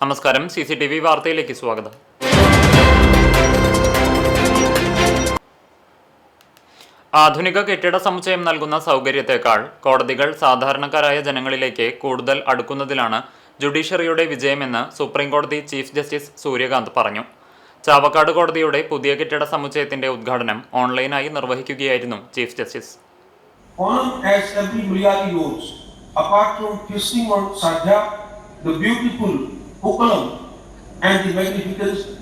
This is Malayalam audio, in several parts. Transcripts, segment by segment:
നമസ്കാരം, CCTV വാർത്തയിലേക്ക് സ്വാഗതം. ആധുനിക കെട്ടിട സമുച്ചയം നൽകുന്ന സൗകര്യത്തെക്കാൾ കോടതികൾ സാധാരണക്കാരായ ജനങ്ങളിലേക്ക് കൂടുതൽ അടുക്കുന്നതിലാണ് ജുഡീഷ്യറിയുടെ വിജയമെന്ന് സുപ്രീം കോടതി ചീഫ് ജസ്റ്റിസ് സൂര്യകാന്ത് പറഞ്ഞു. ചാവക്കാട് കോടതിയുടെ പുതിയ കെട്ടിട സമുച്ചയത്തിന്റെ ഉദ്ഘാടനം ഓൺലൈനായി നിർവഹിക്കുകയായിരുന്നു chief justice. The beautiful Pukalam and the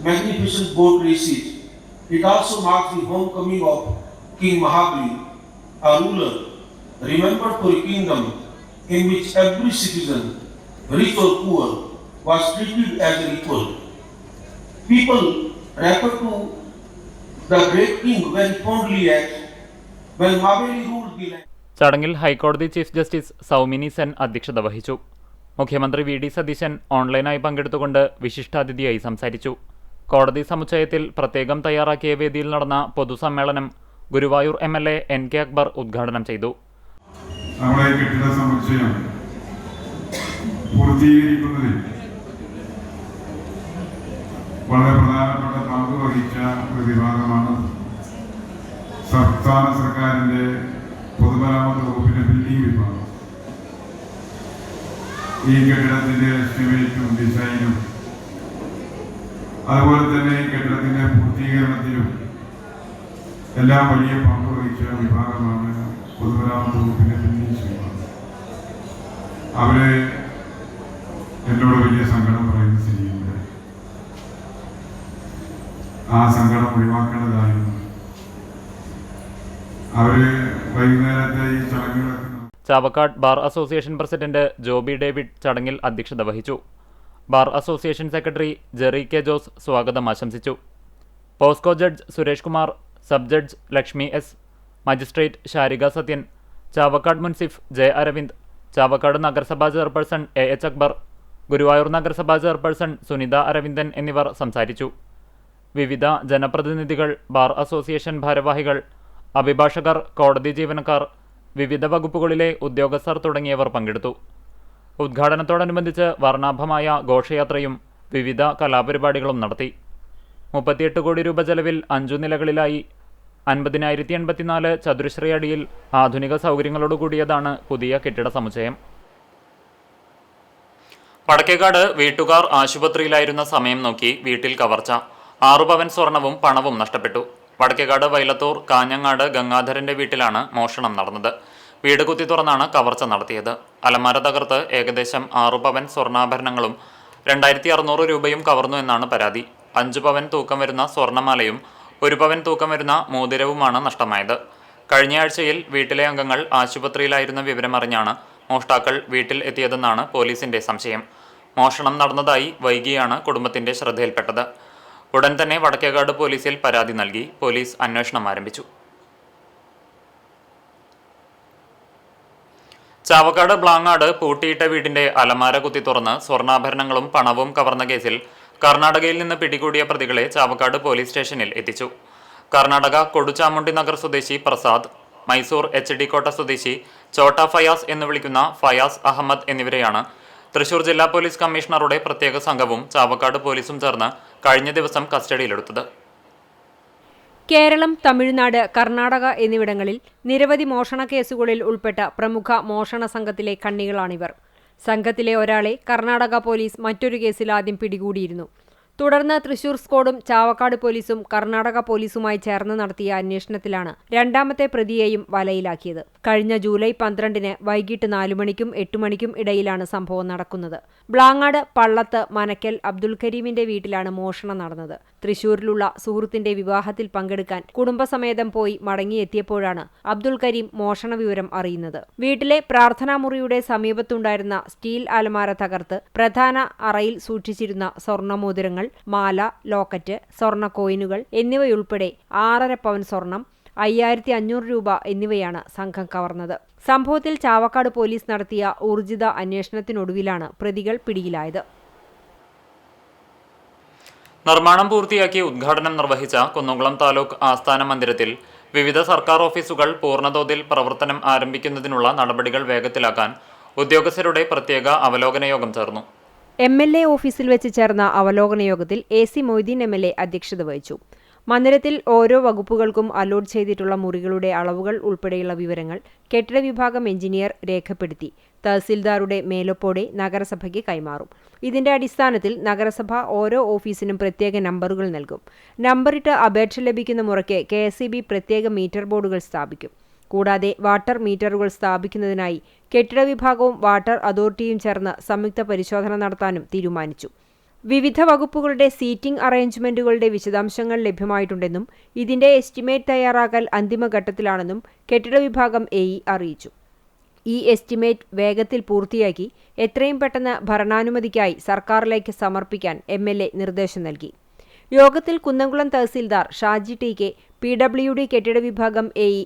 magnificent boat races. It also marks the homecoming of King Mahabali, a ruler remembered for a kingdom in which every citizen, rich or poor, was treated as an equal. People refer to the great king very fondly as when Mahabali ruled the land. ചടങ്ങിൽ ഹൈക്കോടതി ചീഫ് ജസ്റ്റിസ് സൗമിനി സെൻ അധ്യക്ഷത വഹിച്ചു. മുഖ്യമന്ത്രി VD സതീശൻ ഓൺലൈനായി പങ്കെടുത്തുകൊണ്ട് വിശിഷ്ടാതിഥിയായി സംസാരിച്ചു. കോടതി സമുച്ചയത്തിൽ പ്രത്യേകം തയ്യാറാക്കിയ വേദിയിൽ നടന്ന പൊതുസമ്മേളനം ഗുരുവായൂർ MLA NK അക്ബർ ഉദ്ഘാടനം ചെയ്തു. നമ്മുടെ കെട്ടിട സമുച്ചയം പൂർത്തീകരിക്കുന്നതിൽ വളരെ പ്രധാനപ്പെട്ട പങ്ക് വഹിച്ച ഒരു വിഭാഗമാണ് സംസ്ഥാന സർക്കാരിന്റെ പൊതുമരാമത്ത് വകുപ്പിന്റെ ബിൽഡിംഗ് വിഭാഗം. ഈ കെട്ടിടത്തിന്റെ എസ്റ്റിമേറ്റും ഡിസൈനും അതുപോലെ തന്നെ ഈ കെട്ടിടത്തിന്റെ പൂർത്തീകരണത്തിലും എല്ലാം വലിയ പങ്ക് വഹിച്ച വിഭാഗമാണ് പൊതുമരാമത്ത് വകുപ്പിന്റെ ബിൽഡിംഗ് വിഭാഗം. അവര് എന്നോട് വലിയ സങ്കടം പറയുന്ന സ്ഥിതിയുണ്ട്. ആ സങ്കടം ഒഴിവാക്കേണ്ടതായിരുന്നു. അവര് വൈകുന്നേരത്തെ ഈ ചടങ്ങുകളൊക്കെ Chavakkad bar association president Joby David ചടങ്ങിൽ അധ്യക്ഷത വഹിച്ചു. Bar association secretary Jerry K Jose സ്വാഗതം ആശംസിച്ചു. POCSO judge Suresh Kumar, sub judge Lakshmi S, magistrate Sarika Sathyan, Chavakkad munsiff J Aravind, Chavakkad നഗരസഭാ ചെയർപേഴ്സൺ AH അക്ബർ, ഗുരുവായൂർ നഗരസഭാ ചെയർപേഴ്സൺ സുനിത അരവിന്ദൻ എന്നിവർ സംസാരിച്ചു. വിവിധ ജനപ്രതിനിധികൾ, ബാർ അസോസിയേഷൻ ഭാരവാഹികൾ, അഭിഭാഷകർ, കോടതി ജീവനക്കാർ, വിവിധ വകുപ്പുകളിലെ ഉദ്യോഗസ്ഥർ തുടങ്ങിയവർ പങ്കെടുത്തു. ഉദ്ഘാടനത്തോടനുബന്ധിച്ച് വർണ്ണാഭമായ ഘോഷയാത്രയും വിവിധ കലാപരിപാടികളും നടത്തി. 38 കോടി രൂപ ചെലവിൽ 5 നിലകളിലായി 50,084 ചതുരശ്ര അടിയിൽ ആധുനിക സൗകര്യങ്ങളോടുകൂടിയതാണ് പുതിയ കെട്ടിട സമുച്ചയം. വടക്കേക്കാട് വീട്ടുകാർ ആശുപത്രിയിലായിരുന്ന സമയം നോക്കി വീട്ടിൽ കവർച്ച. 6 പവൻ സ്വർണവും പണവും നഷ്ടപ്പെട്ടു. വടക്കേക്കാട് വൈലത്തൂർ കാഞ്ഞങ്ങാട് ഗംഗാധരന്റെ വീട്ടിലാണ് മോഷണം നടന്നത്. വീട് കുത്തി തുറന്നാണ് കവർച്ച നടത്തിയത്. അലമാര തകർത്ത് ഏകദേശം 6 പവൻ സ്വർണ്ണാഭരണങ്ങളും 2600 രൂപയും കവർന്നു എന്നാണ് പരാതി. 5 പവൻ തൂക്കം വരുന്ന സ്വർണ്ണമാലയും 1 പവൻ തൂക്കം വരുന്ന മോതിരവുമാണ് നഷ്ടമായത്. കഴിഞ്ഞയാഴ്ചയിൽ വീട്ടിലെ അംഗങ്ങൾ ആശുപത്രിയിലായിരുന്ന വിവരമറിഞ്ഞാണ് മോഷ്ടാക്കൾ വീട്ടിൽ എത്തിയതെന്നാണ് പോലീസിന്റെ സംശയം. മോഷണം നടന്നതായി വൈകിയാണ് കുടുംബത്തിന്റെ ശ്രദ്ധയിൽപ്പെട്ടത്. ഉടൻ തന്നെ വടക്കേക്കാട് പോലീസിൽ പരാതി നൽകി പോലീസ് അന്വേഷണം ആരംഭിച്ചു. ചാവക്കാട് ബ്ലാങ്ങാട് പൂട്ടിയിട്ട വീടിന്റെ അലമാര കുത്തി തുറന്ന് സ്വർണ്ണാഭരണങ്ങളും പണവും കവർന്ന കേസിൽ കർണാടകയിൽ നിന്ന് പിടികൂടിയ പ്രതികളെ ചാവക്കാട് പോലീസ് സ്റ്റേഷനിൽ എത്തിച്ചു. കർണാടക കൊടുചാമുണ്ടി നഗർ സ്വദേശി പ്രസാദ്, മൈസൂർ HD കോട്ട സ്വദേശി ചോട്ട ഫയാസ് എന്ന് വിളിക്കുന്ന ഫയാസ് അഹമ്മദ് എന്നിവരെയാണ് തൃശൂർ ജില്ലാ പോലീസ് കമ്മീഷണറുടെ പ്രത്യേക സംഘവും ചാവക്കാട് പോലീസും ചേർന്ന് കഴിഞ്ഞ ദിവസം കസ്റ്റഡിയിലെടുത്തത്. കേരളം, തമിഴ്നാട്, കർണാടക എന്നിവിടങ്ങളിൽ നിരവധി മോഷണ കേസുകളിൽ ഉൾപ്പെട്ട പ്രമുഖ മോഷണ സംഘത്തിലെ കണ്ണികളാണിവർ. സംഘത്തിലെ ഒരാളെ കർണാടക പോലീസ് മറ്റൊരു കേസിൽ ആദ്യം പിടികൂടിയിരുന്നു. തുടർന്ന് തൃശൂർ സ്ക്വാഡും ചാവക്കാട് പോലീസും കർണാടക പോലീസുമായി ചേർന്ന് നടത്തിയ അന്വേഷണത്തിലാണ് രണ്ടാമത്തെ പ്രതിയെയും വലയിലാക്കിയത്. കഴിഞ്ഞ ജൂലൈ 12-ന് വൈകിട്ട് 4 മണിക്കും 8 മണിക്കും ഇടയിലാണ് സംഭവം നടക്കുന്നത്. ബ്ലാങ്ങാട് പള്ളത്ത് മനക്കൽ അബ്ദുൽ കരീമിന്റെ വീട്ടിലാണ് മോഷണം നടന്നത്. തൃശൂരിലുള്ള സുഹൃത്തിന്റെ വിവാഹത്തിൽ പങ്കെടുക്കാൻ കുടുംബസമേതം പോയി മടങ്ങിയെത്തിയപ്പോഴാണ് അബ്ദുൽ കരീം മോഷണ വിവരം അറിയുന്നത്. വീട്ടിലെ പ്രാർത്ഥനാമുറിയുടെ സമീപത്തുണ്ടായിരുന്ന സ്റ്റീൽ അലമാര തകർത്ത് പ്രധാന അറയിൽ സൂക്ഷിച്ചിരുന്ന സ്വർണ്ണമോതിരങ്ങൾ, മാല, ലോക്കറ്റ്, സ്വർണ്ണ കോയിനുകൾ എന്നിവയുൾപ്പെടെ 6.5 പവൻ സ്വർണം, 5500 രൂപ എന്നിവയാണ് സംഘം കവർന്നത്. സംഭവത്തിൽ ചാവക്കാട് പോലീസ് നടത്തിയ ഊർജിത അന്വേഷണത്തിനൊടുവിലാണ് പ്രതികൾ പിടിയിലായത്. നിർമ്മാണം പൂർത്തിയാക്കി ഉദ്ഘാടനം നിർവഹിച്ച കുന്നംകുളം താലൂക്ക് ആസ്ഥാന മന്ദിരത്തിൽ വിവിധ സർക്കാർ ഓഫീസുകൾ പൂർണ്ണതോതിൽ പ്രവർത്തനം ആരംഭിക്കുന്നതിനുള്ള നടപടികൾ വേഗത്തിലാക്കാൻ ഉദ്യോഗസ്ഥരുടെ പ്രത്യേക അവലോകന യോഗം ചേർന്നു. MLA ഓഫീസിൽ വെച്ച് ചേർന്ന അവലോകന യോഗത്തിൽ AC മൊയ്തീൻ MLA അധ്യക്ഷത വഹിച്ചു. മന്ദിരത്തിൽ ഓരോ വകുപ്പുകൾക്കും അലോട്ട് ചെയ്തിട്ടുള്ള മുറികളുടെ അളവുകൾ ഉൾപ്പെടെയുള്ള വിവരങ്ങൾ കെട്ടിട വിഭാഗം എഞ്ചിനീയർ രേഖപ്പെടുത്തി തഹസിൽദാരുടെ മേലൊപ്പോടെ നഗരസഭയ്ക്ക് കൈമാറും. ഇതിന്റെ അടിസ്ഥാനത്തിൽ നഗരസഭ ഓരോ ഓഫീസിനും പ്രത്യേക നമ്പറുകൾ നൽകും. നമ്പറിട്ട് അപേക്ഷ ലഭിക്കുന്ന മുറയ്ക്ക് KSEB പ്രത്യേക മീറ്റർ ബോർഡുകൾ സ്ഥാപിക്കും. കൂടാതെ വാട്ടർ മീറ്ററുകൾ സ്ഥാപിക്കുന്നതിനായി കെട്ടിട വിഭാഗവും വാട്ടർ അതോറിറ്റിയും ചേർന്ന് സംയുക്ത പരിശോധന നടത്താനും തീരുമാനിച്ചു. വിവിധ വകുപ്പുകളുടെ സീറ്റിംഗ് അറേഞ്ച്മെന്റുകളുടെ വിശദാംശങ്ങൾ ലഭ്യമായിട്ടുണ്ടെന്നും ഇതിന്റെ എസ്റ്റിമേറ്റ് തയ്യാറാക്കൽ അന്തിമഘട്ടത്തിലാണെന്നും കെട്ടിട വിഭാഗം AE അറിയിച്ചു. ഈ എസ്റ്റിമേറ്റ് വേഗത്തിൽ പൂർത്തിയാക്കി എത്രയും പെട്ടെന്ന് ഭരണാനുമതിക്കായി സർക്കാരിലേക്ക് സമർപ്പിക്കാൻ MLA നിർദ്ദേശം നൽകി. യോഗത്തിൽ കുന്നംകുളം തഹസിൽദാർ ഷാജി TK, PWD കെട്ടിട വിഭാഗം AE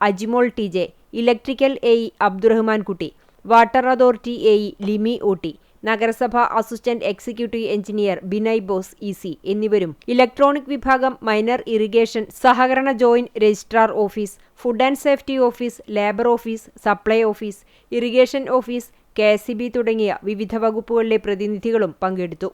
Ajimol TJ, electrical AE Abdurahman Kutty, water authority AE Limi OT, നഗരസഭ assistant executive engineer Binay Bose EC എന്നിവരും ഇലക്ട്രോണിക് വിഭാഗം മൈനർ ഇറിഗേഷൻ സഹകരണ joint registrar office, food and safety office, labour office, supply office, irrigation office, KSEB തുടങ്ങിയ വിവിധ വകുപ്പുകളിലെ പ്രതിനിധികളും പങ്കെടുത്തു.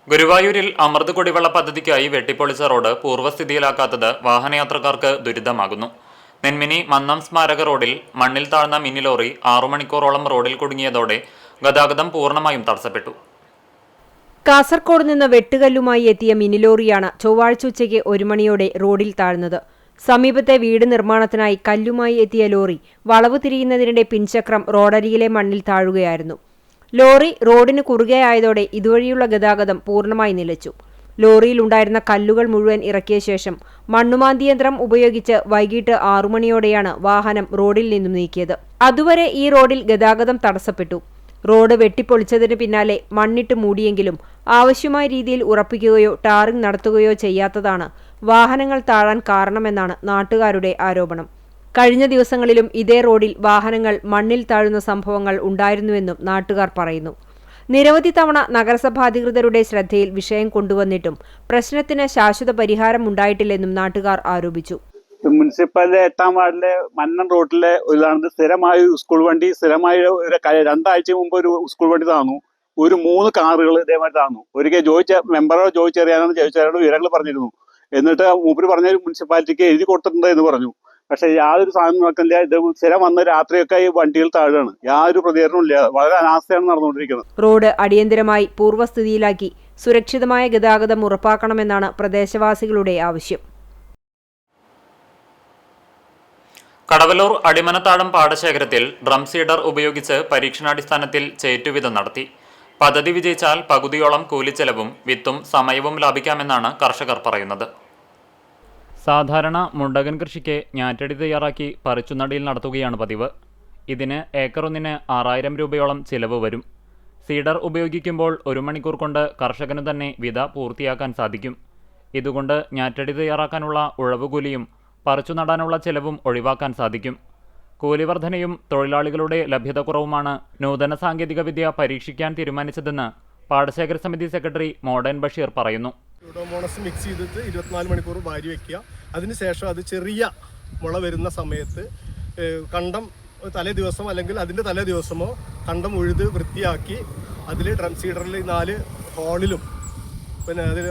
ഗുരുവായൂരിൽ അമൃത് കുടിവെള്ള പദ്ധതിക്കായി വെട്ടിപ്പൊളിച്ച റോഡ് പൂർവ്വസ്ഥിതിയിലാക്കാത്തത് വാഹനയാത്രക്കാർക്ക് ദുരിതമാകുന്നു. നെന്മിനി മന്നം സ്മാരക റോഡിൽ മണ്ണിൽ താഴ്ന്ന മിനി ലോറി 6 മണിക്കൂറോളം റോഡിൽ കുടുങ്ങിയതോടെ ഗതാഗതം പൂർണ്ണമായും തടസ്സപ്പെട്ടു. കാസർകോട് നിന്ന് വെട്ടുകല്ലുമായി എത്തിയ മിനി ലോറിയാണ് ചൊവ്വാഴ്ച ഉച്ചയ്ക്ക് 1 മണിയോടെ റോഡിൽ താഴ്ന്നത്. സമീപത്തെ വീട് നിർമ്മാണത്തിനായി കല്ലുമായി എത്തിയ ലോറി വളവ് തിരിയുന്നതിനിടെ പിൻചക്രം റോഡരികിലെ മണ്ണിൽ താഴുകയായിരുന്നു. ലോറി റോഡിന് കുറുകെയായതോടെ ഇതുവഴിയുള്ള ഗതാഗതം പൂർണ്ണമായി നിലച്ചു. ലോറിയിലുണ്ടായിരുന്ന കല്ലുകൾ മുഴുവൻ ഇറക്കിയ ശേഷം മണ്ണുമാന്തി യന്ത്രം ഉപയോഗിച്ച് വൈകിട്ട് 6 മണിയോടെയാണ് വാഹനം റോഡിൽ നിന്നും നീക്കിയത്. അതുവരെ ഈ റോഡിൽ ഗതാഗതം തടസ്സപ്പെട്ടു. റോഡ് വെട്ടിപ്പൊളിച്ചതിന് പിന്നാലെ മണ്ണിട്ട് മൂടിയെങ്കിലും ആവശ്യമായ രീതിയിൽ ഉറപ്പിക്കുകയോ ടാറിംഗ് നടത്തുകയോ ചെയ്യാത്തതാണ് വാഹനങ്ങൾ താഴാൻ കാരണമെന്നാണ് നാട്ടുകാരുടെ ആരോപണം. കഴിഞ്ഞ ദിവസങ്ങളിലും ഇതേ റോഡിൽ വാഹനങ്ങൾ മണ്ണിൽ താഴുന്ന സംഭവങ്ങൾ ഉണ്ടായിരുന്നുവെന്നും നാട്ടുകാർ പറയുന്നു. നിരവധി തവണ നഗരസഭാ അധികൃതരുടെ ശ്രദ്ധയിൽ വിഷയം കൊണ്ടുവന്നിട്ടും പ്രശ്നത്തിന് ശാശ്വത പരിഹാരം ഉണ്ടായിട്ടില്ലെന്നും നാട്ടുകാർ ആരോപിച്ചു. മുനിസിപ്പാലിറ്റി 8-ാം വാർഡിലെ മന്നം റോഡിലെ ഇതാണ് സ്ഥിരമായി സ്കൂൾ വണ്ടി സ്ഥിരമായി 2 ആഴ്ച മുമ്പ് ഒരു സ്കൂൾ വണ്ടി താന്നു. ഒരു 3 കാറുകൾ ഇതേമാതിരി താന്നു. ഒരിക്കൽ മെമ്പറോട് ചോദിച്ചറിയാനോട് വിവരങ്ങൾ പറഞ്ഞിരുന്നു. എന്നിട്ട് മൂപ്പര് പറഞ്ഞ മുനിസിപ്പാലിറ്റിക്ക് എഴുതി കൊടുത്തിട്ടുണ്ട് എന്ന് പറഞ്ഞു. പക്ഷെ യാതൊരു സാധനം നോക്കില്ല. ഇത് സ്ഥിരം വന്ന് രാത്രിയൊക്കെ ഈ വണ്ടികൾ താഴാണ്. യാതൊരു പ്രതികരണവും ഇല്ല. വളരെ അനാസ്ഥയാണ് നടന്നുകൊണ്ടിരിക്കുന്നത്. റോഡ് അടിയന്തരമായി പൂർവ്വസ്ഥിതിയിലാക്കി സുരക്ഷിതമായ ഗതാഗതം ഉറപ്പാക്കണമെന്നാണ് പ്രദേശവാസികളുടെ ആവശ്യം. കടവല്ലൂർ അടിമനത്താഴം പാടശേഖരത്തിൽ ഡ്രം സീഡർ ഉപയോഗിച്ച് പരീക്ഷണാടിസ്ഥാനത്തിൽ ചേറ്റുവിധം നടത്തി. പദ്ധതി വിജയിച്ചാൽ പകുതിയോളം കൂലിച്ചെലവും വിത്തും സമയവും ലാഭിക്കാമെന്നാണ് കർഷകർ പറയുന്നത്. സാധാരണ മുണ്ടകൻ കൃഷിക്ക് ഞാറ്റടി തയ്യാറാക്കി പറിച്ചുനടിയിൽ നടത്തുകയാണ് പതിവ്. ഇതിന് ഏക്കറൊന്നിന് 6000 രൂപയോളം ചിലവ് വരും. സീഡർ ഉപയോഗിക്കുമ്പോൾ 1 മണിക്കൂർ കൊണ്ട് കർഷകന് തന്നെ വിത പൂർത്തിയാക്കാൻ സാധിക്കും. ഇതുകൊണ്ട് ഞാറ്റടി തയ്യാറാക്കാനുള്ള ഉഴവുകൂലിയും പറിച്ചു നടാനുള്ള ചെലവും ഒഴിവാക്കാൻ സാധിക്കും. കൂലിവർധനയും തൊഴിലാളികളുടെ ലഭ്യതക്കുറവുമാണ് നൂതന സാങ്കേതിക വിദ്യ പരീക്ഷിക്കാൻ തീരുമാനിച്ചതെന്ന് പാടശേഖര സമിതി സെക്രട്ടറി മോഡേൺ ബഷീർ പറയുന്നു. സ്യൂഡോമോണസ് മിക്സ് ചെയ്തിട്ട് 24 മണിക്കൂർ വാരി വയ്ക്കുക. അതിനുശേഷം അത് ചെറിയ മുള വരുന്ന സമയത്ത് കണ്ടം തലേ ദിവസം അല്ലെങ്കിൽ അതിൻ്റെ തലേ ദിവസമോ കണ്ടം ഉഴുത് വൃത്തിയാക്കി അതിൽ ഡ്രം സീഡറിൽ 4 ഹോളിലും പിന്നെ അതിൽ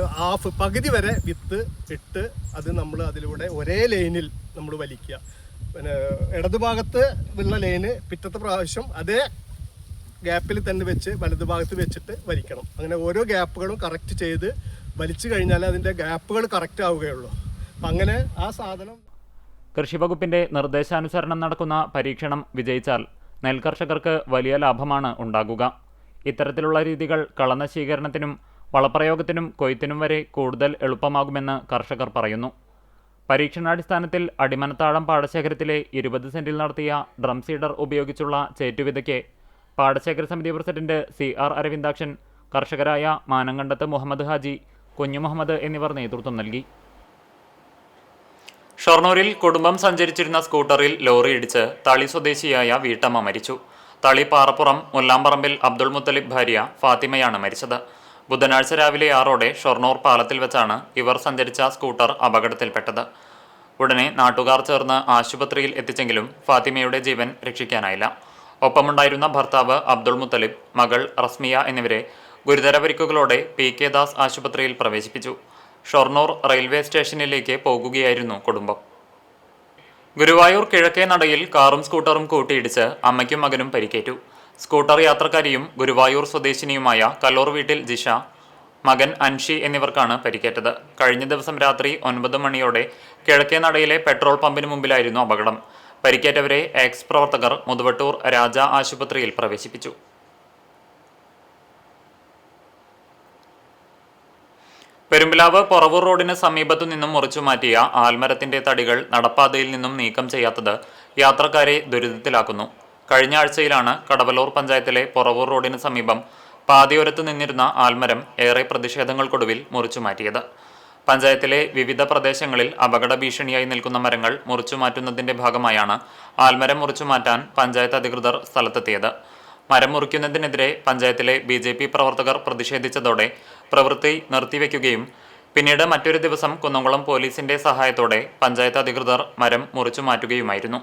പകുതി വരെ വിത്ത് ഇട്ട് അത് നമ്മൾ അതിലൂടെ ഒരേ ലൈനിൽ നമ്മൾ വലിക്കുക. പിന്നെ ഇടതുഭാഗത്ത് ഉള്ള ലൈന് പിറ്റത്തെ പ്രാവശ്യം അതേ ഗ്യാപ്പിൽ തന്നെ വെച്ച് വലതുഭാഗത്ത് വെച്ചിട്ട് വലിക്കണം. അങ്ങനെ ഓരോ ഗ്യാപ്പുകളും കറക്റ്റ് ചെയ്ത് വലിച്ചു കഴിഞ്ഞാൽ അതിൻ്റെ ഗ്യാപ്പുകൾ കറക്റ്റ് ആവുകയുള്ളൂ. അപ്പം അങ്ങനെ ആ സാധനം കൃഷിവകുപ്പിന്റെ നിർദ്ദേശാനുസരണം നടക്കുന്ന പരീക്ഷണം വിജയിച്ചാൽ നെൽകർഷകർക്ക് വലിയ ലാഭമാണ് ഉണ്ടാകുക. ഇത്തരത്തിലുള്ള രീതികൾ കളനശീകരണത്തിനും വളപ്രയോഗത്തിനും കൊയ്ത്തിനും വരെ കൂടുതൽ എളുപ്പമാകുമെന്ന് കർഷകർ പറയുന്നു. പരീക്ഷണാടിസ്ഥാനത്തിൽ അടിമനത്താഴം പാടശേഖരത്തിലെ 20 സെന്റിൽ നടത്തിയ ഡ്രം സീഡർ ഉപയോഗിച്ചുള്ള ചേറ്റുവിതയ്ക്ക് പാടശേഖര സമിതി പ്രസിഡന്റ് CR അരവിന്ദാക്ഷൻ, കർഷകരായ മാനങ്കണ്ടത്ത് മുഹമ്മദ് ഹാജി, കുഞ്ഞു മുഹമ്മദ് എന്നിവർ നേതൃത്വം നൽകി. ഷൊർണൂരിൽ കുടുംബം സഞ്ചരിച്ചിരുന്ന സ്കൂട്ടറിൽ ലോറി ഇടിച്ച് തളി സ്വദേശിയായ വീട്ടമ്മ മരിച്ചു. തളി പാറപ്പുറം മുല്ലാമ്പറമ്പിൽ അബ്ദുൾ മുത്തലിബ് ഭാര്യ ഫാത്തിമയാണ് മരിച്ചത്. ബുധനാഴ്ച രാവിലെ 6 ഷൊർണൂർ പാലത്തിൽ വെച്ചാണ് ഇവർ സഞ്ചരിച്ച സ്കൂട്ടർ അപകടത്തിൽപ്പെട്ടത്. ഉടനെ നാട്ടുകാർ ചേർന്ന് ആശുപത്രിയിൽ എത്തിച്ചെങ്കിലും ഫാത്തിമയുടെ ജീവൻ രക്ഷിക്കാനായില്ല. ഒപ്പമുണ്ടായിരുന്ന ഭർത്താവ് അബ്ദുൾ മുത്തലിബ്, മകൾ റസ്മിയ എന്നിവരെ ഗുരുതര പരിക്കുകളോടെ PK ദാസ് ആശുപത്രിയിൽ പ്രവേശിപ്പിച്ചു. ഷൊർണൂർ റെയിൽവേ സ്റ്റേഷനിലേക്ക് പോകുകയായിരുന്നു കുടുംബം. ഗുരുവായൂർ കിഴക്കേ നടയിൽ കാറും സ്കൂട്ടറും കൂട്ടിയിടിച്ച് അമ്മയ്ക്കും മകനും പരിക്കേറ്റു. സ്കൂട്ടർ യാത്രക്കാരിയും ഗുരുവായൂർ സ്വദേശിനിയുമായ കല്ലൂർ വീട്ടിൽ ജിഷ, മകൻ അൻഷി എന്നിവർക്കാണ് പരിക്കേറ്റത്. കഴിഞ്ഞ ദിവസം രാത്രി 9 മണിയോടെ കിഴക്കേ നടയിലെ പെട്രോൾ പമ്പിന് മുമ്പിലായിരുന്നു അപകടം. പരിക്കേറ്റവരെ എക്സ് പ്രവർത്തകർ മുതുവട്ടൂർ രാജ ആശുപത്രിയിൽ പ്രവേശിപ്പിച്ചു. പെരുമ്പിലാവ് പൊറവൂർ റോഡിന് സമീപത്തു നിന്നും മുറിച്ചുമാറ്റിയ ആൽമരത്തിന്റെ തടികൾ നടപ്പാതയിൽ നിന്നും നീക്കം ചെയ്യാത്തത് യാത്രക്കാരെ ദുരിതത്തിലാക്കുന്നു. കഴിഞ്ഞ ആഴ്ചയിലാണ് കടവലൂർ പഞ്ചായത്തിലെ പൊറവൂർ റോഡിന് സമീപം പാതയോരത്ത് നിന്നിരുന്ന ആൽമരം ഏറെ പ്രതിഷേധങ്ങൾക്കൊടുവിൽ മുറിച്ചുമാറ്റിയത്. പഞ്ചായത്തിലെ വിവിധ പ്രദേശങ്ങളിൽ അപകട ഭീഷണിയായി നിൽക്കുന്ന മരങ്ങൾ മുറിച്ചുമാറ്റുന്നതിന്റെ ഭാഗമായാണ് ആൽമരം മുറിച്ചുമാറ്റാൻ പഞ്ചായത്ത് അധികൃതർ സ്ഥലത്തെത്തിയത്. മരം മുറിക്കുന്നതിനെതിരെ പഞ്ചായത്തിലെ BJP പ്രവർത്തകർ പ്രതിഷേധിച്ചതോടെ പ്രവൃത്തി നിർത്തിവെക്കുകയും പിന്നീട് മറ്റൊരു ദിവസം കുന്നംകുളം പോലീസിന്റെ സഹായത്തോടെ പഞ്ചായത്ത് അധികൃതർ മരം മുറിച്ചുമാറ്റുകയുമായിരുന്നു.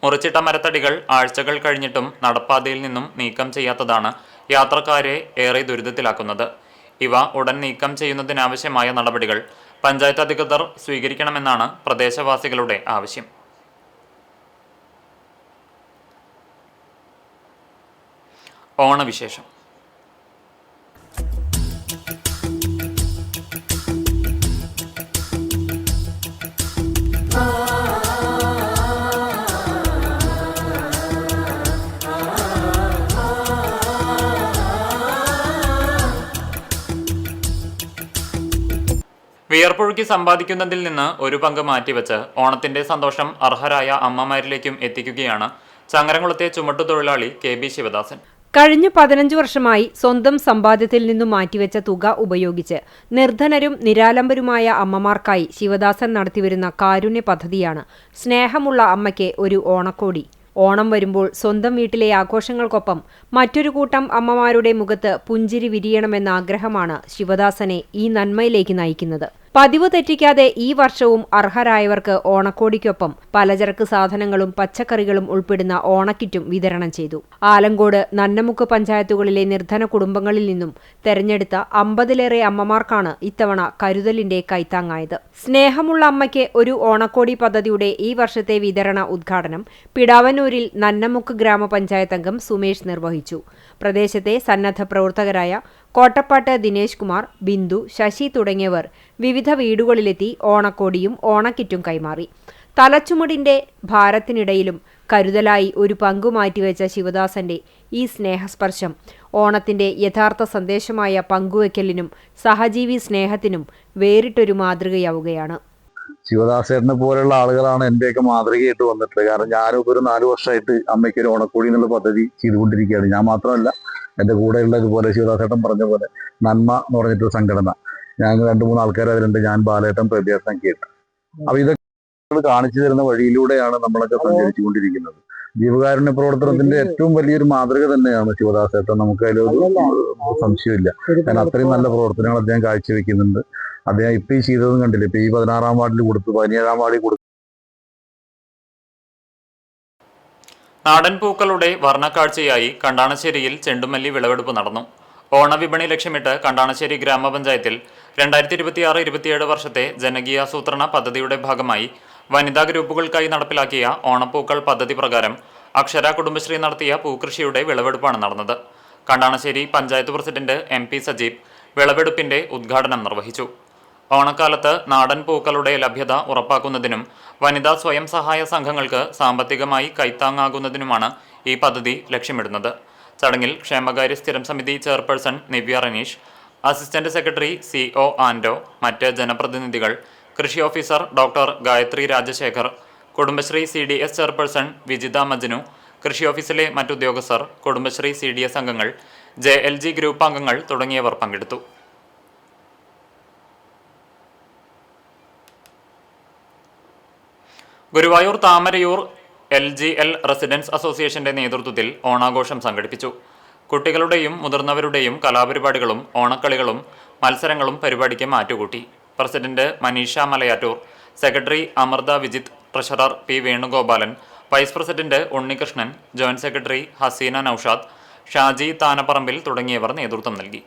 മുറിച്ചിട്ട മരത്തടികൾ ആഴ്ചകൾ കഴിഞ്ഞിട്ടും നടപ്പാതയിൽ നിന്നും നീക്കം ചെയ്യാത്തതാണ് യാത്രക്കാരെ ഏറെ ദുരിതത്തിലാക്കുന്നത്. ഇവ ഉടൻ നീക്കം ചെയ്യുന്നതിനാവശ്യമായ നടപടികൾ പഞ്ചായത്ത് അധികൃതർ സ്വീകരിക്കണമെന്നാണ് പ്രദേശവാസികളുടെ ആവശ്യം. ഓണവിശേഷം. വിയർപ്പൊഴുക്കി സമ്പാദിക്കുന്നതിൽ നിന്ന് ഒരു പങ്ക് മാറ്റിവെച്ച് ഓണത്തിന്റെ സന്തോഷം അർഹരായ അമ്മമാരിലേക്കും എത്തിക്കുകയാണ് ചങ്ങരംകുളത്തെ ചുമട്ടുതൊഴിലാളി KB ശിവദാസൻ. കഴിഞ്ഞ 15 വർഷമായി സ്വന്തം സമ്പാദ്യത്തിൽ നിന്നും മാറ്റിവെച്ച തുക ഉപയോഗിച്ച് നിർധനരും നിരാലംബരുമായ അമ്മമാർക്കായി ശിവദാസൻ നടത്തിവരുന്ന കാരുണ്യ പദ്ധതിയാണ് സ്നേഹമുള്ള അമ്മയ്ക്ക് ഒരു ഓണക്കോടി. ഓണം വരുമ്പോൾ സ്വന്തം വീട്ടിലെ ആഘോഷങ്ങൾക്കൊപ്പം മറ്റൊരു കൂട്ടം അമ്മമാരുടെ മുഖത്ത് പുഞ്ചിരി വിരിയണമെന്ന ആഗ്രഹമാണ് ശിവദാസനെ ഈ നന്മയിലേക്ക് നയിക്കുന്നത്. പതിവ് തെറ്റിക്കാതെ ഈ വർഷവും അർഹരായവർക്ക് ഓണക്കോടിക്കൊപ്പം പലചരക്ക് സാധനങ്ങളും പച്ചക്കറികളും ഉൾപ്പെടുന്ന ഓണക്കിറ്റും വിതരണം ചെയ്തു. ആലങ്കോട്, നന്നമുക്ക് പഞ്ചായത്തുകളിലെ നിർധന കുടുംബങ്ങളിൽ നിന്നും തെരഞ്ഞെടുത്ത 50-ലേറെ അമ്മമാർക്കാണ് ഇത്തവണ കരുതലിന്റെ കൈത്താങ്ങായത്. സ്നേഹമുള്ള അമ്മയ്ക്ക് ഒരു ഓണക്കോടി പദ്ധതിയുടെ ഈ വർഷത്തെ വിതരണ ഉദ്ഘാടനം പിടാവന്നൂരിൽ നന്നമുക്ക് ഗ്രാമപഞ്ചായത്ത് അംഗം സുമേഷ് നിർവഹിച്ചു. പ്രദേശത്തെ സന്നദ്ധ പ്രവർത്തകരായ കോട്ടപ്പാട്ട് ദിനേശ് കുമാർ, ബിന്ദു, ശശി തുടങ്ങിയവർ വിവിധ വീടുകളിലെത്തി ഓണക്കോടിയും ഓണക്കിറ്റും കൈമാറി. തലച്ചുമടിന്റെ ഭാരത്തിനിടയിലും കരുതലായി ഒരു പങ്കു മാറ്റിവെച്ച ശിവദാസന്റെ ഈ സ്നേഹസ്പർശം ഓണത്തിന്റെ യഥാർത്ഥ സന്ദേശമായ പങ്കുവെക്കലിനും സഹജീവി സ്നേഹത്തിനും വേറിട്ടൊരു മാതൃകയാവുകയാണ്. ശിവദാസേട്ടനെ പോലുള്ള ആളുകളാണ് എന്റെയൊക്കെ മാതൃകയായിട്ട് വന്നിട്ടുള്ളത്. കാരണം ഞാനിപ്പോൾ ഒരു 4 വർഷമായിട്ട് അമ്മയ്ക്ക് ഒരു ഓണക്കോടി എന്നുള്ള പദ്ധതി ചെയ്തുകൊണ്ടിരിക്കുകയാണ്. ഞാൻ മാത്രമല്ല, എൻ്റെ കൂടെയുള്ള ഇതുപോലെ ശിവദാസേട്ടൻ പറഞ്ഞ പോലെ നന്മ എന്ന് പറഞ്ഞിട്ടൊരു സംഘടന, ഞങ്ങൾ 2-3 ആൾക്കാർ അതിലുണ്ട്. ഞാൻ, ബാലേട്ടൻ, പ്രത്യേകം കേട്ട്. അപ്പൊ ഇതൊക്കെ കാണിച്ചു തരുന്ന വഴിയിലൂടെയാണ് നമ്മളൊക്കെ സഞ്ചരിച്ചുകൊണ്ടിരിക്കുന്നത്. ജീവകാരുണ്യ പ്രവർത്തനത്തിന്റെ ഏറ്റവും വലിയൊരു മാതൃക തന്നെയാണ് ശിവദാസേട്ടൻ. നമുക്ക് അതിലൊരു സംശയമില്ല. കാരണം അത്രയും നല്ല പ്രവർത്തനങ്ങൾ അദ്ദേഹം കാഴ്ചവെക്കുന്നുണ്ട്. അദ്ദേഹം ഇപ്പൊ ഈ ചെയ്തതും കണ്ടില്ല. ഇപ്പൊ ഈ 16-ാം വാർഡിൽ കൊടുത്തു, 17-ാം വാർഡിൽ കൊടുത്തു. നാടൻ പൂക്കളുടെ വർണ്ണക്കാഴ്ചയായി കണ്ടാണശ്ശേരിയിൽ ചെണ്ടുമല്ലി വിളവെടുപ്പ് നടന്നു. ഓണവിപണി ലക്ഷ്യമിട്ട് കണ്ടാണശ്ശേരി ഗ്രാമപഞ്ചായത്തിൽ 2026-27 വർഷത്തെ ജനകീയാസൂത്രണ പദ്ധതിയുടെ ഭാഗമായി വനിതാ ഗ്രൂപ്പുകൾക്കായി നടപ്പിലാക്കിയ ഓണപ്പൂക്കൾ പദ്ധതി പ്രകാരം അക്ഷര കുടുംബശ്രീ നടത്തിയ പൂക്കൃഷിയുടെ വിളവെടുപ്പാണ് നടന്നത്. കണ്ടാണശ്ശേരി പഞ്ചായത്ത് പ്രസിഡന്റ് MP സജീബ് വിളവെടുപ്പിന്റെ ഉദ്ഘാടനം നിർവഹിച്ചു. ഓണക്കാലത്ത് നാടൻ പൂക്കളുടെ ലഭ്യത ഉറപ്പാക്കുന്നതിനും വനിതാ സ്വയം സഹായ സംഘങ്ങൾക്ക് സാമ്പത്തികമായി കൈത്താങ്ങാകുന്നതിനുമാണ് ഈ പദ്ധതി ലക്ഷ്യമിടുന്നത്. ചടങ്ങിൽ ക്ഷേമകാര്യ സ്ഥിരം സമിതി chairperson Nivya Ranish, assistant secretary CO Ando, മറ്റ് ജനപ്രതിനിധികൾ, കൃഷി officer doctor Gayathri Rajasekhar, Kudumbashree CDS chairperson Vijitha Majnu, കൃഷി ഓഫീസിലെ മറ്റുദ്യോഗസ്ഥർ, കുടുംബശ്രീ CDS അംഗങ്ങൾ, JLG ഗ്രൂപ്പ് അംഗങ്ങൾ തുടങ്ങിയവർ പങ്കെടുത്തു. ഗുരുവായൂർ താമരയൂർ LGL റെസിഡൻസ് അസോസിയേഷന്റെ നേതൃത്വത്തിൽ ഓണാഘോഷം സംഘടിപ്പിച്ചു. കുട്ടികളുടെയും മുതിർന്നവരുടെയും കലാപരിപാടികളും ഓണക്കളികളും മത്സരങ്ങളും പരിപാടിക്ക് മാറ്റുകൂട്ടി. President Maneesha Malayattoor, secretary Amritha Vijith, treasurer P Venugopalan, vice president Unnikrishnan, joint secretary Haseena Naushad, Shaji Thanaparambil തുടങ്ങിയവർ നേതൃത്വം നൽകി.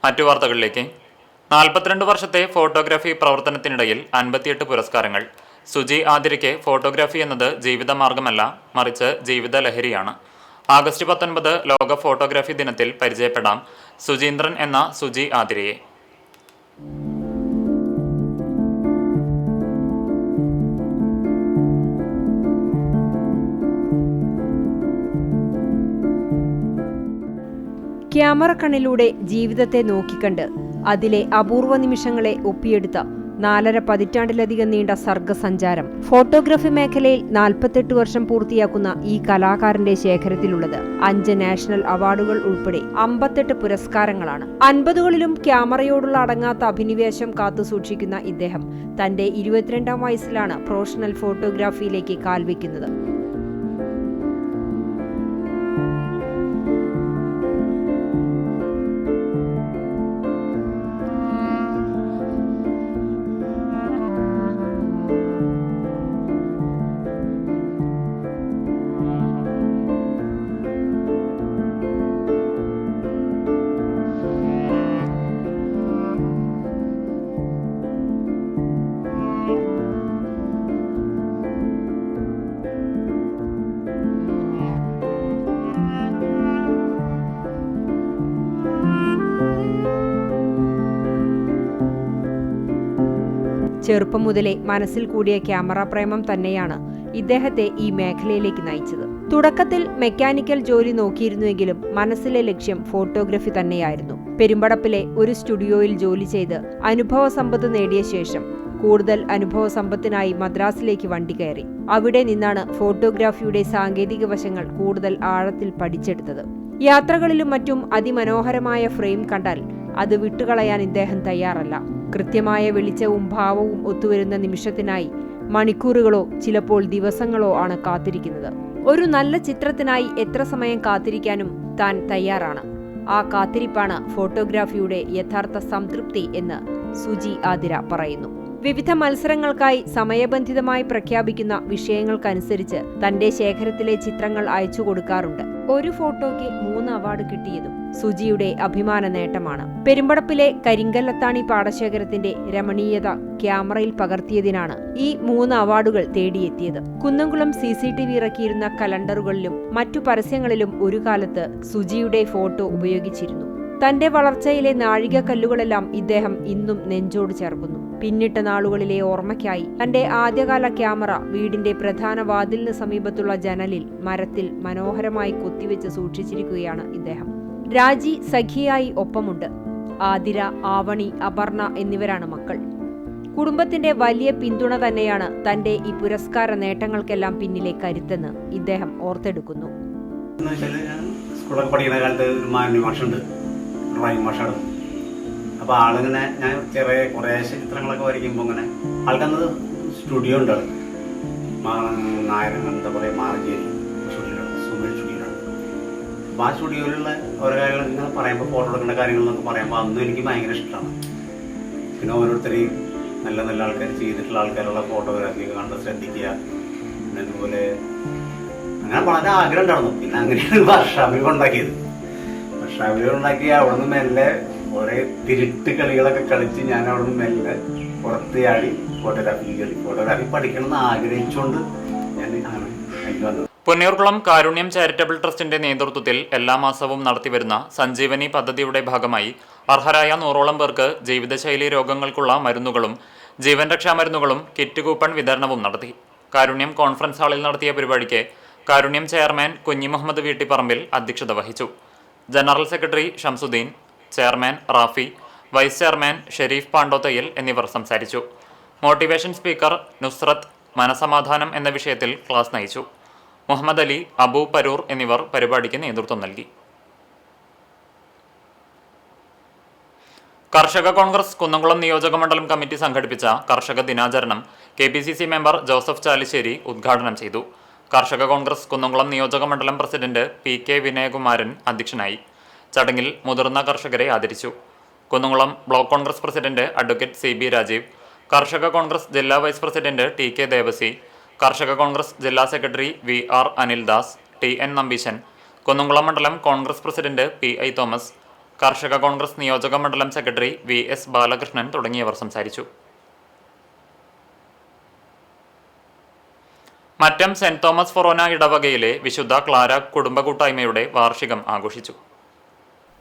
മറ്റു വാർത്തകളിലേക്ക്. 42 വർഷത്തെ ഫോട്ടോഗ്രാഫി പ്രവർത്തനത്തിനിടയിൽ 58 പുരസ്കാരങ്ങൾ. സുജി ആതിരയ്ക്ക് ഫോട്ടോഗ്രാഫി എന്നത് ജീവിതമാർഗമല്ല, മറിച്ച് ജീവിത ലഹരിയാണ്. ആഗസ്റ്റ് 19 ലോക ഫോട്ടോഗ്രാഫി ദിനത്തിൽ പരിചയപ്പെടാം സുജീന്ദ്രൻ എന്ന സുജി ആതിരയെ. ക്യാമറ കണ്ണിലൂടെ ജീവിതത്തെ നോക്കിക്കണ്ട് അതിലെ അപൂർവ നിമിഷങ്ങളെ ഒപ്പിയെടുത്ത 4.5 പതിറ്റാണ്ടിലധികം നീണ്ട സർഗസഞ്ചാരം. ഫോട്ടോഗ്രാഫി മേഖലയിൽ 48 വർഷം പൂർത്തിയാക്കുന്ന ഈ കലാകാരന്റെ ശേഖരത്തിലുള്ളത് 5 നാഷണൽ അവാർഡുകൾ ഉൾപ്പെടെ 58 പുരസ്കാരങ്ങളാണ്. 50കളിലും ക്യാമറയോടുള്ള അടങ്ങാത്ത അഭിനിവേശം കാത്തുസൂക്ഷിക്കുന്ന ഇദ്ദേഹം തന്റെ 22ാം വയസ്സിലാണ് പ്രൊഫഷണൽ ഫോട്ടോഗ്രാഫിയിലേക്ക് കാൽവെക്കുന്നത്. ചെറുപ്പം മുതലേ മനസ്സിൽ കൂടിയ ക്യാമറ പ്രേമം തന്നെയാണ് ഇദ്ദേഹത്തെ ഈ മേഖലയിലേക്ക് നയിച്ചത്. തുടക്കത്തിൽ മെക്കാനിക്കൽ ജോലി നോക്കിയിരുന്നുവെങ്കിലും മനസ്സിലെ ലക്ഷ്യം ഫോട്ടോഗ്രാഫി തന്നെയായിരുന്നു. പെരുമ്പടപ്പിലെ ഒരു സ്റ്റുഡിയോയിൽ ജോലി ചെയ്ത് അനുഭവ സമ്പത്ത് നേടിയ ശേഷം കൂടുതൽ അനുഭവ സമ്പത്തിനായി മദ്രാസിലേക്ക് വണ്ടി കയറി. അവിടെ നിന്നാണ് ഫോട്ടോഗ്രാഫിയുടെ സാങ്കേതിക വശങ്ങൾ കൂടുതൽ ആഴത്തിൽ പഠിച്ചെടുത്തത്. യാത്രകളിലും മറ്റും അതിമനോഹരമായ ഫ്രെയിം കണ്ടാൽ അത് വിട്ടുകളയാൻ ഇദ്ദേഹം തയ്യാറല്ല. കൃത്യമായ വെളിച്ചവും ഭാവവും ഒത്തുവരുന്ന നിമിഷത്തിനായി മണിക്കൂറുകളോ ചിലപ്പോൾ ദിവസങ്ങളോ ആണ് കാത്തിരിക്കുന്നത്. ഒരു നല്ല ചിത്രത്തിനായി എത്ര സമയം കാത്തിരിക്കാനും താൻ തയ്യാറാണ്. ആ കാത്തിരിപ്പാണ് ഫോട്ടോഗ്രാഫിയുടെ യഥാർത്ഥ സംതൃപ്തി എന്ന് സുജി ആതിര പറയുന്നു. വിവിധ മത്സരങ്ങൾക്കായി സമയബന്ധിതമായി പ്രഖ്യാപിക്കുന്ന വിഷയങ്ങൾക്കനുസരിച്ച് തന്റെ ശേഖരത്തിലെ ചിത്രങ്ങൾ അയച്ചു കൊടുക്കാറുണ്ട്. ഒരു ഫോട്ടോയ്ക്ക് 3 അവാർഡ് കിട്ടിയതും സുജിയുടെ അഭിമാന നേട്ടമാണ്. പെരുമ്പടപ്പിലെ കരിങ്കല്ലത്താണി പാടശേഖരത്തിന്റെ രമണീയത ക്യാമറയിൽ പകർത്തിയതിനാണ് ഈ 3 അവാർഡുകൾ തേടിയെത്തിയത്. കുന്നംകുളം CCTV ഇറക്കിയിരുന്ന കലണ്ടറുകളിലും മറ്റു പരസ്യങ്ങളിലും ഒരു കാലത്ത് സുജിയുടെ ഫോട്ടോ ഉപയോഗിച്ചിരുന്നു. തന്റെ വളർച്ചയിലെ നാഴികക്കല്ലുകളെല്ലാം ഇദ്ദേഹം ഇന്നും നെഞ്ചോട് ചേർക്കുന്നു. പിന്നിട്ട നാളുകളിലെ ഓർമ്മയ്ക്കായി തന്റെ ആദ്യകാല ക്യാമറ വീടിന്റെ പ്രധാന വാതിലിന് സമീപത്തുള്ള ജനലിൽ മരത്തിൽ മനോഹരമായി കൊത്തിവെച്ച് സൂക്ഷിച്ചിരിക്കുകയാണ് ഇദ്ദേഹം. രാജി സഖിയായി ഒപ്പമുണ്ട്. ആതിര, ആവണി, അപർണ എന്നിവരാണ് മക്കൾ. കുടുംബത്തിന്റെ വലിയ പിന്തുണ തന്നെയാണ് തന്റെ ഈ പുരസ്കാര നേട്ടങ്ങൾക്കെല്ലാം പിന്നിലെ കരുത്തെന്ന് ഇദ്ദേഹം ഓർത്തെടുക്കുന്നു. സ്കൂളൊക്കെ പഠിക്കുന്ന കാലത്ത് ഒരു മാന്യ മാഷുണ്ട്, ഡ്രോയിങ് മാഷാണ്. അപ്പോൾ ആളിങ്ങനെ ഞാൻ ചെറിയ കുറേ ചിത്രങ്ങളൊക്കെ വരയ്ക്കുമ്പോൾ ഇങ്ങനെ ആൾക്കന്ന് സ്റ്റുഡിയോ ഉണ്ട്. എന്താ പറയുക, മാറഞ്ചേരി സ്റ്റുഡിയോ, സുമേഷ് സ്റ്റുഡിയോയിലാണ്. അപ്പോൾ ആ സ്റ്റുഡിയോയിലുള്ള ഓരോ കാര്യങ്ങൾ ഇങ്ങനെ പറയുമ്പോൾ ഫോട്ടോ എടുക്കേണ്ട കാര്യങ്ങളെന്നൊക്കെ പറയുമ്പോൾ അന്നും എനിക്ക് ഭയങ്കര ഇഷ്ടമാണ്. പിന്നെ ഓരോരുത്തരെയും നല്ല നല്ല ആൾക്കാർ ചെയ്തിട്ടുള്ള ആൾക്കാരുള്ള ഫോട്ടോഗ്രാഫിയൊക്കെ കണ്ട് ശ്രദ്ധിക്കുക. പിന്നെ അതുപോലെ അങ്ങനെ വളരെ ആഗ്രഹം ഉണ്ടായിരുന്നു. പിന്നെ അങ്ങനെയാണ് വർഷാപ്പിൽ ഉണ്ടാക്കിയത്. വർഷാപ്പിൽ ഉണ്ടാക്കി അവിടെ നിന്ന് മെല്ലെ ഓരോ തിരുട്ട് കളികളൊക്കെ കളിച്ച് ഞാൻ അവിടെ നിന്ന് മെല്ലെ പുറത്ത് ചാടി ഫോട്ടോഗ്രാഫി പഠിക്കണമെന്ന് ആഗ്രഹിച്ചുകൊണ്ട് ഞാൻ ആണ് അതിന് വന്നത്. പുന്നയൂർകുളം കാരുണ്യം ചാരിറ്റബിൾ ട്രസ്റ്റിന്റെ നേതൃത്വത്തിൽ എല്ലാ മാസവും നടത്തിവരുന്ന സഞ്ജീവനി പദ്ധതിയുടെ ഭാഗമായി അർഹരായ 100ഓളം പേർക്ക് ജീവിതശൈലി രോഗങ്ങൾക്കുള്ള മരുന്നുകളും ജീവൻ രക്ഷാ മരുന്നുകളും കിറ്റ് കൂപ്പൺ വിതരണവും നടത്തി. കാരുണ്യം കോൺഫറൻസ് ഹാളിൽ നടത്തിയ പരിപാടിക്ക് കാരുണ്യം ചെയർമാൻ കുഞ്ഞി മുഹമ്മദ് വീട്ടിപ്പറമ്പിൽ അധ്യക്ഷത വഹിച്ചു. General secretary Shamsuddin, chairman Rafi, vice chairman Sharif Pandothayyil എന്നിവർ സംസാരിച്ചു. മോട്ടിവേഷൻ സ്പീക്കർ നുസ്രത്ത് മനസമാധാനം എന്ന വിഷയത്തിൽ ക്ലാസ് നയിച്ചു. മുഹമ്മദ് അലി, അബു പരൂർ എന്നിവർ പരിപാടിക്ക് നേതൃത്വം നൽകി. കർഷക കോൺഗ്രസ് കുന്നംകുളം നിയോജകമണ്ഡലം കമ്മിറ്റി സംഘടിപ്പിച്ച കർഷക ദിനാചരണം KPCC മെമ്പർ ജോസഫ് ചാലിശ്ശേരി ഉദ്ഘാടനം ചെയ്തു. കർഷക കോൺഗ്രസ് കുന്നംകുളം നിയോജകമണ്ഡലം പ്രസിഡന്റ് PK വിനയകുമാരൻ അധ്യക്ഷനായി. ചടങ്ങിൽ മുതിർന്ന കർഷകരെ ആദരിച്ചു. Kunnamkulam block Congress president advocate CB Rajeev, കർഷക കോൺഗ്രസ് ജില്ലാ വൈസ് പ്രസിഡന്റ് TK ദേവസി, കർഷക കോൺഗ്രസ് ജില്ലാ secretary VR Anildas, TN Nambeesan, Kunnamkulam മണ്ഡലം കോൺഗ്രസ് പ്രസിഡന്റ് PI തോമസ്, കർഷക കോൺഗ്രസ് നിയോജക മണ്ഡലം സെക്രട്ടറി VS ബാലകൃഷ്ണൻ തുടങ്ങിയവർ സംസാരിച്ചു. മറ്റം സെന്റ് തോമസ് ഫൊറോന ഇടവകയിലെ വിശുദ്ധ ക്ലാര കുടുംബ കൂട്ടായ്മയുടെ വാർഷികം ആഘോഷിച്ചു.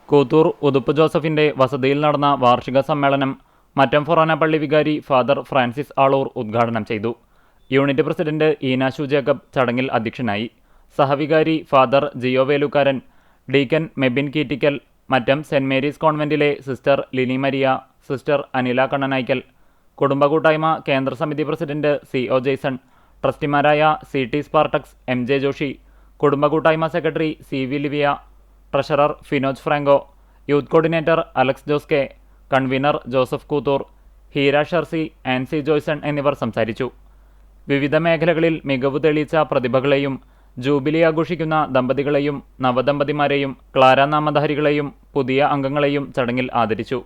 കൂത്തൂർ ഉതുപ്പ് ജോസഫിന്റെ വസതിയിൽ നടന്ന വാർഷിക സമ്മേളനം മറ്റം ഫൊറോന പള്ളി വികാരി ഫാദർ ഫ്രാൻസിസ് ആളൂർ ഉദ്ഘാടനം ചെയ്തു. യൂണിറ്റ് പ്രസിഡന്റ് ഈനാശു ജേക്കബ് ചടങ്ങിൽ അധ്യക്ഷനായി. സഹവികാരി father Jio Velukkaran, deacon Mebin Keettikkal, Mattam saint Mary's കോൺവെന്റിലെ സിസ്റ്റർ ലിനി മരിയ, സിസ്റ്റർ അനില കണ്ണനായ്ക്കൽ, കുടുംബ കൂട്ടായ്മ കേന്ദ്ര സമിതി പ്രസിഡന്റ് CO ജെയ്സൺ, ട്രസ്റ്റിമാരായ CT സ്പാർട്ടക്സ്, MJ ജോഷി, കുടുംബ കൂട്ടായ്മ secretary CV Livia, treasurer Finoj Franco, youth coordinator Alex Jose K, convener Joseph Koothur, Heera Sharsi, Ancy Joyson എന്നിവർ സംസാരിച്ചു. വിവിധ മേഖലകളിൽ മികവ് തെളിയിച്ച പ്രതിഭകളെയും ജൂബിലി ആഘോഷിക്കുന്ന ദമ്പതികളെയും നവദമ്പതിമാരെയും ക്ലാര നാമധാരികളെയും പുതിയ അംഗങ്ങളെയും ചടങ്ങിൽ ആദരിച്ചു.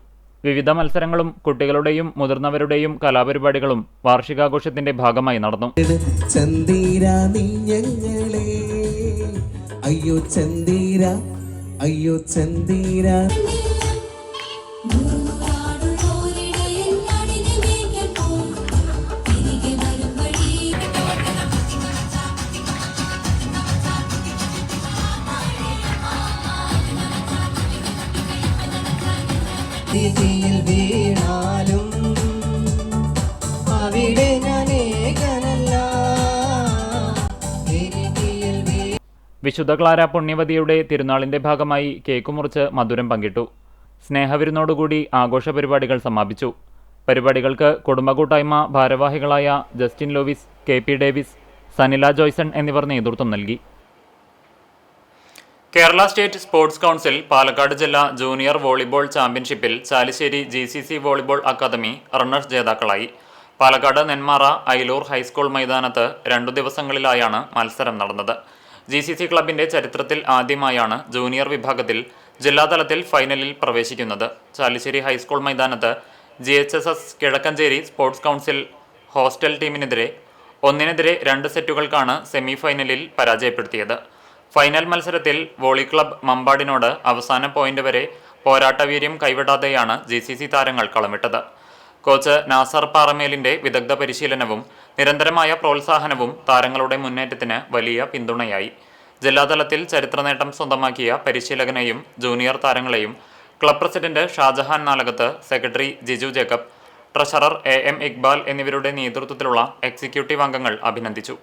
വിവിധ മത്സരങ്ങളും കുട്ടികളുടെയും മുതിർന്നവരുടെയും കലാപരിപാടികളും വാർഷികാഘോഷത്തിന്റെ ഭാഗമായി നടന്നു. ചന്ദീര നീ ഞങ്ങളെ അയ്യോ ചന്ദീര അയ്യോ ചന്ദീര വീണാലും അവിടെ വിശുദ്ധ ക്ലാര പുണ്യവതിയുടെ തിരുനാളിന്റെ ഭാഗമായി കേക്ക് മുറിച്ച് മധുരം പങ്കിട്ടു. സ്നേഹവിരുന്നോടുകൂടി ആഘോഷ പരിപാടികൾ സമാപിച്ചു. പരിപാടികൾക്ക് കുടുംബ കൂട്ടായ്മ ഭാരവാഹികളായ ജസ്റ്റിൻ ലോവിസ്, KP ഡേവിസ്, സനില ജോയ്സൺ എന്നിവർ നേതൃത്വം നൽകി. Kerala state sports council Palakkad ജില്ലാ ജൂനിയർ വോളിബോൾ ചാമ്പ്യൻഷിപ്പിൽ Chalissery GCC volleyball academy runners ജേതാക്കളായി. പാലക്കാട് നെന്മാറ അയിലൂർ ഹൈസ്കൂൾ മൈതാനത്ത് 2 ദിവസങ്ങളിലായാണ് മത്സരം നടന്നത്. GCC ക്ലബിന്റെ ചരിത്രത്തിൽ ആദ്യമായാണ് ജൂനിയർ വിഭാഗത്തിൽ ജില്ലാതലത്തിൽ ഫൈനലിൽ പ്രവേശിക്കുന്നത്. ചാലിശ്ശേരി ഹൈസ്കൂൾ മൈതാനത്ത് GHSS Kizhakkanchery sports council hostel ടീമിനെതിരെ 1-2 സെറ്റുകൾക്കാണ് സെമി ഫൈനലിൽ പരാജയപ്പെടുത്തിയത്. ഫൈനൽ മത്സരത്തിൽ വോളി ക്ലബ് മമ്പാടിനോട് അവസാന പോയിന്റ് വരെ പോരാട്ടവീര്യം കൈവിടാതെയാണ് GCC താരങ്ങൾ കളമിട്ടത്. കോച്ച് നാസർ പാറമേലിന്റെ വിദഗ്ധ പരിശീലനവും നിരന്തരമായ പ്രോത്സാഹനവും താരങ്ങളുടെ മുന്നേറ്റത്തിന് വലിയ പിന്തുണയായി. ജില്ലാതലത്തിൽ ചരിത്രനേട്ടം സ്വന്തമാക്കിയ പരിശീലകനെയും ജൂനിയർ താരങ്ങളെയും club president Shajahan Nalakath, secretary Jiju Jacob, treasurer AM Iqbal എന്നിവരുടെ നേതൃത്വത്തിലുള്ള എക്സിക്യൂട്ടീവ് അംഗങ്ങൾ അഭിനന്ദിച്ചു.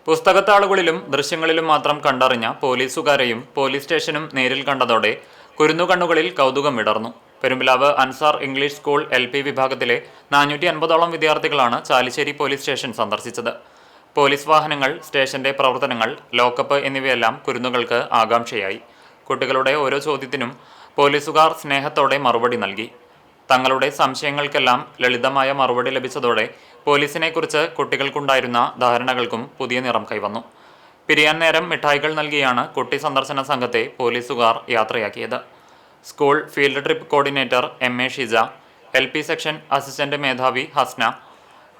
പുസ്തകത്താളുകളിലും ദൃശ്യങ്ങളിലും മാത്രം കണ്ടറിഞ്ഞ പോലീസുകാരെയും പോലീസ് സ്റ്റേഷനും നേരിൽ കണ്ടതോടെ കുരുന്നുകണ്ണുകളിൽ കൗതുകം വിടർന്നു. Perumpilavu Ansar English school LP വിഭാഗത്തിലെ 450ഓളം വിദ്യാർത്ഥികളാണ് ചാലിശ്ശേരി പോലീസ് സ്റ്റേഷൻ സന്ദർശിച്ചത്. പോലീസ് വാഹനങ്ങൾ, സ്റ്റേഷന്റെ പ്രവർത്തനങ്ങൾ, ലോക്കപ്പ് എന്നിവയെല്ലാം കുരുന്നുകൾക്ക് ആകാംക്ഷയായി. കുട്ടികളുടെ ഓരോ ചോദ്യത്തിനും പോലീസുകാർ സ്നേഹത്തോടെ മറുപടി നൽകി. തങ്ങളുടെ സംശയങ്ങൾക്കെല്ലാം ലളിതമായ മറുപടി ലഭിച്ചതോടെ പോലീസിനെക്കുറിച്ച് കുട്ടികൾക്കുണ്ടായിരുന്ന ധാരണകൾക്കും പുതിയ നിറം കൈവന്നു. പിരിയാൻ നേരം മിഠായികൾ നൽകിയാണ് കുട്ടി സന്ദർശന സംഘത്തെ പോലീസുകാർ യാത്രയാക്കിയത്. School field trip coordinator MA Sheeja, LP section assistant മേധാവി Hasna,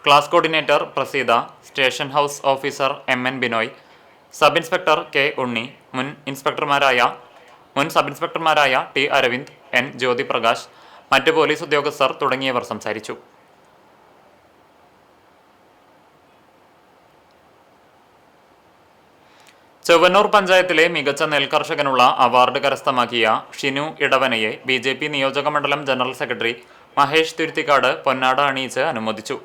class coordinator Praseetha, station house officer MN Binoy, sub inspector K Unni, മുൻ സബ് ഇൻസ്പെക്ടർമാരായ T അരവിന്ദ്, N ജ്യോതി പ്രകാശ്, മറ്റ് പോലീസ് ഉദ്യോഗസ്ഥർ തുടങ്ങിയവർ സംസാരിച്ചു. ചൊവ്വന്നൂർ പഞ്ചായത്തിലെ മികച്ച നെൽകർഷകനുള്ള അവാർഡ് കരസ്ഥമാക്കിയ ഷിനു ഇടവനയെ BJP നിയോജക മണ്ഡലം ജനറൽ സെക്രട്ടറി മഹേഷ് തുരുത്തിക്കാട് പൊന്നാട അണിയിച്ച് അനുമോദിച്ചു.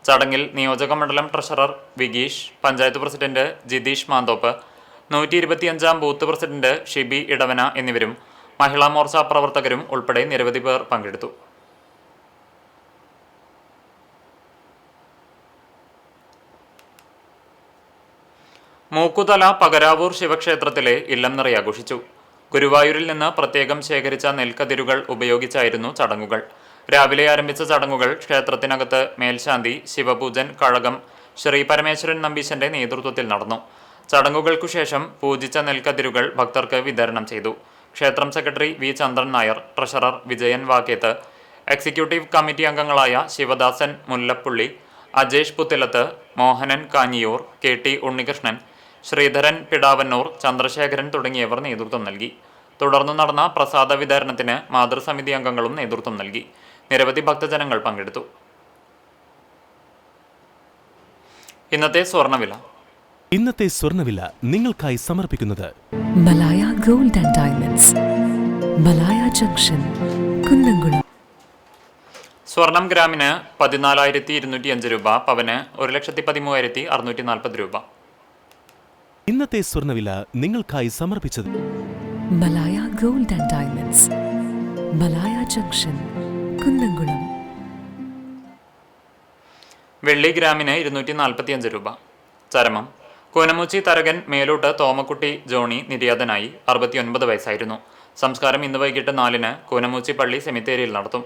ചടങ്ങിൽ നിയോജക മണ്ഡലം treasurer Vigeesh, panchayat president Jitheesh മാന്തോപ്പ്, 125-ാം booth president Shibi Edavana എന്നിവരും മഹിളാ മോർച്ച പ്രവർത്തകരും ഉൾപ്പെടെ നിരവധി പേർ പങ്കെടുത്തു. മൂക്കുതല പകരാവൂർ ശിവക്ഷേത്രത്തിലെ ഇല്ലം നിറ ആഘോഷിച്ചു. ഗുരുവായൂരിൽ നിന്ന് പ്രത്യേകം ശേഖരിച്ച നെൽക്കതിരുകൾ ഉപയോഗിച്ചായിരുന്നു ചടങ്ങുകൾ. രാവിലെ ആരംഭിച്ച ചടങ്ങുകൾ ക്ഷേത്രത്തിനകത്ത് മേൽശാന്തി, ശിവപൂജൻ, കഴകം ശ്രീ പരമേശ്വരൻ നമ്പീശന്റെ നേതൃത്വത്തിൽ നടന്നു. ചടങ്ങുകൾക്കു ശേഷം പൂജിച്ച നെൽക്കതിരുകൾ ഭക്തർക്ക് വിതരണം ചെയ്തു. ക്ഷേത്രം secretary V Chandran Nair, treasurer Vijayan Vakketh, executive committee അംഗങ്ങളായ ശിവദാസൻ മുല്ലപ്പുള്ളി, അജേഷ് പുത്തിലത്ത്, മോഹനൻ കാഞ്ഞിയൂർ, കെ ടി ഉണ്ണികൃഷ്ണൻ, ശ്രീധരൻ പിടാവന്നൂർ, ചന്ദ്രശേഖരൻ തുടങ്ങിയവർ നേതൃത്വം നൽകി. തുടർന്ന് നടന്ന പ്രസാദ വിതരണത്തിന് മാതൃസമിതി അംഗങ്ങളും നേതൃത്വം നൽകി. നിരവധി ഭക്തജനങ്ങൾ പങ്കെടുത്തു. ഇന്നത്തെ സ്വർണ്ണവില നിങ്ങൾക്കായി സമർപ്പിക്കുന്നത് Malaya gold and diamonds, Malaya junction, Kunnamkulam. സ്വർണം ഗ്രാമിന് 14,205 രൂപ, പവന് 1,13,640 രൂപ. ഇന്നത്തെ സ്വർണ്ണവില നിങ്ങൾക്കായി സമർപ്പിച്ചത് Malaya gold and diamonds, Malaya junction, Kunnamkulam. വെള്ളി ഗ്രാമിന് 245 രൂപ. ചരമം: കൂനമുച്ചി തരകൻ മേലൂട്ട് തോമക്കുട്ടി ജോണി നിര്യാതനായി. 69 വയസ്സായിരുന്നു. സംസ്കാരം ഇന്ന് വൈകിട്ട് 4-ന് കൂനമുച്ചി പള്ളി സെമിത്തേരിയിൽ നടത്തും.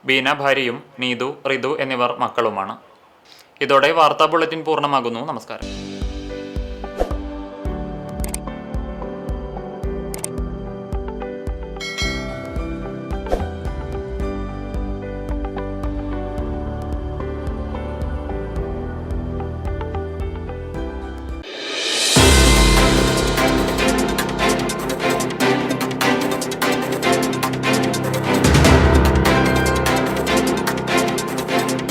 ബീന ഭാര്യയും നീതു, റിതു എന്നിവർ മക്കളുമാണ്. ഇതോടെ വാർത്താ ബുള്ളറ്റിൻ പൂർണ്ണമാകുന്നു. നമസ്കാരം.